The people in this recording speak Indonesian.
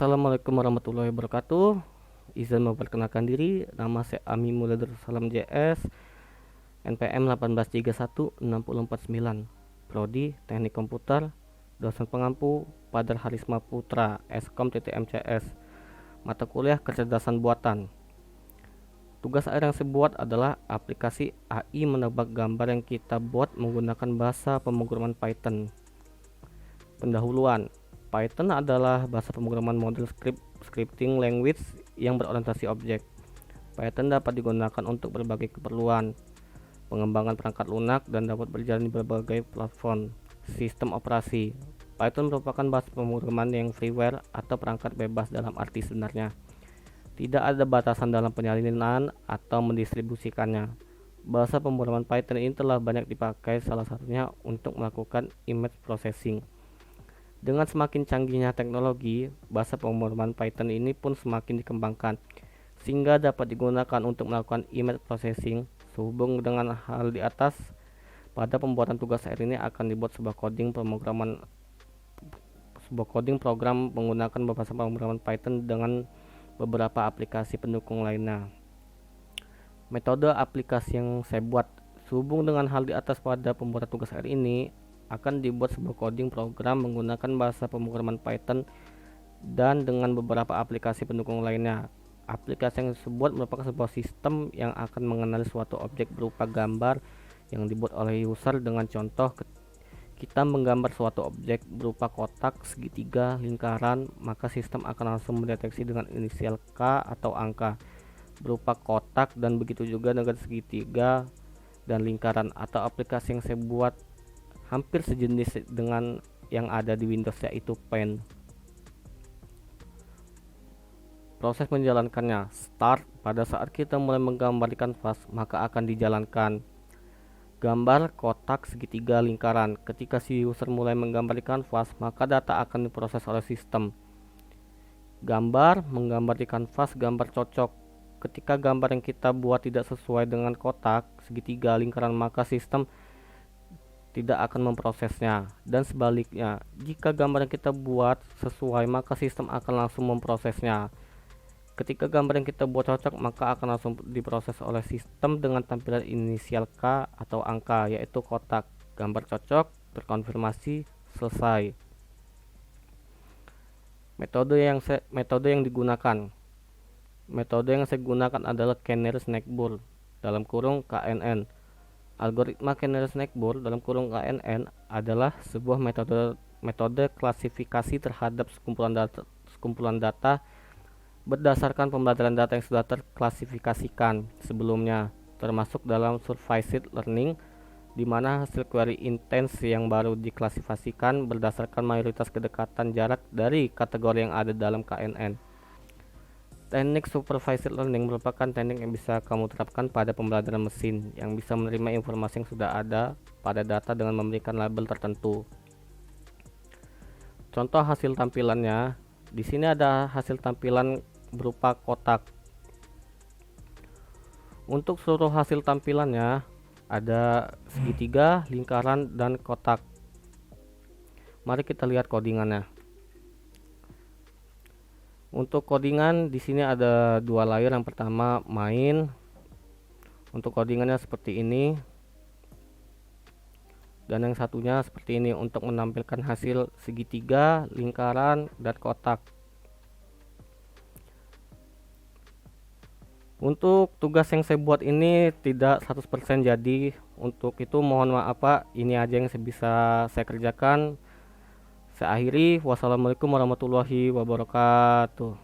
Assalamualaikum warahmatullahi wabarakatuh. Izin memperkenalkan diri, nama saya Ami Muladur Salam JS, NPM 1831649, Prodi Teknik Komputer, dosen pengampu Padar Harisma Putra, Eskom TTMCS, mata kuliah kecerdasan buatan. Tugas akhir yang saya buat adalah aplikasi AI menebak gambar yang kita buat menggunakan bahasa pemrograman Python. Pendahuluan, Python adalah bahasa pemrograman model scripting language yang berorientasi objek. Python dapat digunakan untuk berbagai keperluan, pengembangan perangkat lunak, dan dapat berjalan di berbagai platform sistem operasi. Python merupakan bahasa pemrograman yang freeware atau perangkat bebas dalam arti sebenarnya. Tidak ada batasan dalam penyalinan atau mendistribusikannya. Bahasa pemrograman Python ini telah banyak dipakai, salah satunya untuk melakukan image processing. Dengan semakin canggihnya teknologi, bahasa pemrograman Python ini pun semakin dikembangkan, sehingga dapat digunakan untuk melakukan image processing. Sehubung dengan hal di atas, pada pembuatan tugas akhir ini akan dibuat sebuah coding program menggunakan bahasa pemrograman Python dengan beberapa aplikasi pendukung lainnya. Metode aplikasi yang saya buat sehubung dengan hal di atas, pada pembuatan tugas akhir ini akan dibuat sebuah coding program menggunakan bahasa pemrograman Python dan dengan beberapa aplikasi pendukung lainnya. Aplikasi yang disebut merupakan sebuah sistem yang akan mengenali suatu objek berupa gambar yang dibuat oleh user. Dengan contoh, kita menggambar suatu objek berupa kotak, segitiga, lingkaran, maka sistem akan langsung mendeteksi dengan inisial K atau angka berupa kotak, dan begitu juga dengan segitiga dan lingkaran. Atau aplikasi yang saya buat hampir sejenis dengan yang ada di Windows, yaitu Paint. Proses menjalankannya, start, pada saat kita mulai menggambar di kanvas, maka akan dijalankan gambar kotak, segitiga, lingkaran. Ketika si user mulai menggambar di kanvas, maka data akan diproses oleh sistem. Menggambar di kanvas, gambar cocok. Ketika gambar yang kita buat tidak sesuai dengan kotak, segitiga, lingkaran, maka sistem tidak akan memprosesnya. Dan sebaliknya, jika gambar yang kita buat sesuai, maka sistem akan langsung memprosesnya. Ketika gambar yang kita buat cocok, maka akan langsung diproses oleh sistem dengan tampilan inisial K atau angka, yaitu kotak. Gambar cocok, terkonfirmasi, selesai. Metode yang digunakan. Metode yang saya gunakan adalah Canary Snakeball dalam kurung KNN. Algoritma Canary Snakeball dalam kurung KNN adalah sebuah metode klasifikasi terhadap sekumpulan data berdasarkan pembelajaran data yang sudah terklasifikasikan sebelumnya, termasuk dalam supervised learning, di mana hasil query intents yang baru diklasifikasikan berdasarkan mayoritas kedekatan jarak dari kategori yang ada dalam KNN. Teknik supervised learning merupakan teknik yang bisa kamu terapkan pada pembelajaran mesin yang bisa menerima informasi yang sudah ada pada data dengan memberikan label tertentu. Contoh hasil tampilannya, di sini ada hasil tampilan berupa kotak. Untuk seluruh hasil tampilannya ada segitiga, lingkaran, dan kotak. Mari kita lihat codingannya. Untuk codingan di sini ada dua layer. Yang pertama main. Untuk codingannya seperti ini. Dan yang satunya seperti ini untuk menampilkan hasil segitiga, lingkaran, dan kotak. Untuk tugas yang saya buat ini tidak 100% jadi. Untuk itu mohon maaf Pak, ini aja yang saya kerjakan. Saya akhiri. Wassalamualaikum warahmatullahi wabarakatuh.